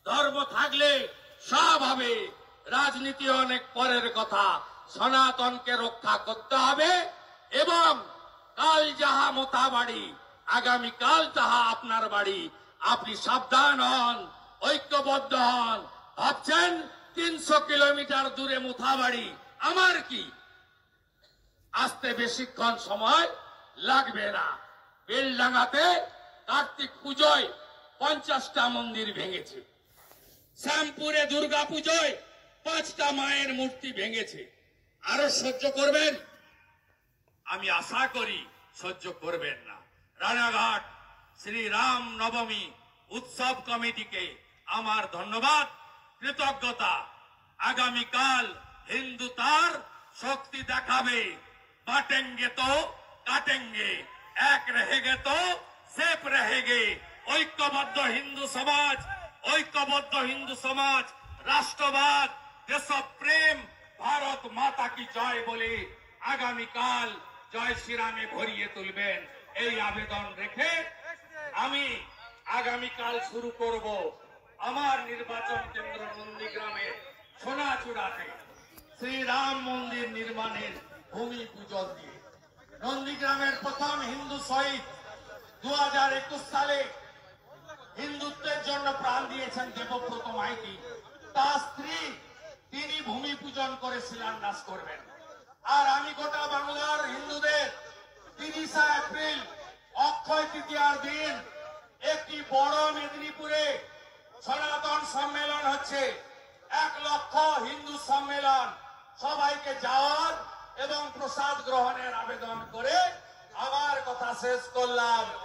ধর্ম থাকলে সব হবে, রাজনীতি অনেক পরের কথা। সনাতনকে রক্ষা করতে হবে এবং কাল যাহা মোতা বাড়ি, আগামীকাল তাহা আপনার বাড়ি। আপনি সাবধান হন, ঐক্যবদ্ধ হন। ভাবছেন 300 কিলোমিটার দূরে মুথাবাড়ি, আমার কি? আসতে বেশিক্ষণ সময় লাগবে না। বেলডাঙ্গাতে কার্তিক পুজোয় 50টা মন্দির ভেঙেছে, শ্যামপুরে দুর্গা পুজোয় 5টা মায়ের মূর্তি ভেঙেছে। আরো সহ্য করবেন? আমি আশা করি সহ্য করবেন না। রানাঘাট শ্রীরাম নবমী উৎসব কমিটিকে আমার ধন্যবাদ, কৃতজ্ঞতা। আগামীকাল হিন্দু তার শক্তি দেখাবে। বাটেঙ্গে তো কাটেঙ্গে, এক रहेगे तो सेफ रहेगे। ঐক্যবদ্ধ হিন্দু সমাজ, ঐক্যবদ্ধ হিন্দু সমাজ, রাষ্ট্রবাদ, দেশপ্রেম, ভারত মাতা কি জয় বলে আগামীকাল জয় শ্রীরামে ভরিয়ে তুলবেন, এই আবেদন রেখে আমি আগামীকাল শুরু করব আমার নির্বাচন কেন্দ্র নন্দীগ্রামের সোনাচূড়াতে শ্রীরাম মন্দির নির্মাণের ভূমি পূজন দিয়ে। নন্দীগ্রামের প্রথম হিন্দু শহীদ 2021 সালে হিন্দুত্বের জন্য প্রাণ দিয়েছেন দেবব্রত মাইতি। তার স্ত্রী, তিনি ভূমি পূজন করে শিলান্যাস করবেন। আর আমি গোটা বাংলার হিন্দুদের 30 এপ্রিল অক্ষয় তৃতীয়ার দিন একটি বড় মেদিনীপুরে সনাতন সম্মেলন হচ্ছে, 1 লক্ষ হিন্দু সম্মেলন। সবাইকে যাওয়ার এবং প্রসাদ গ্রহণের আবেদন করে আমার কথা শেষ করলাম।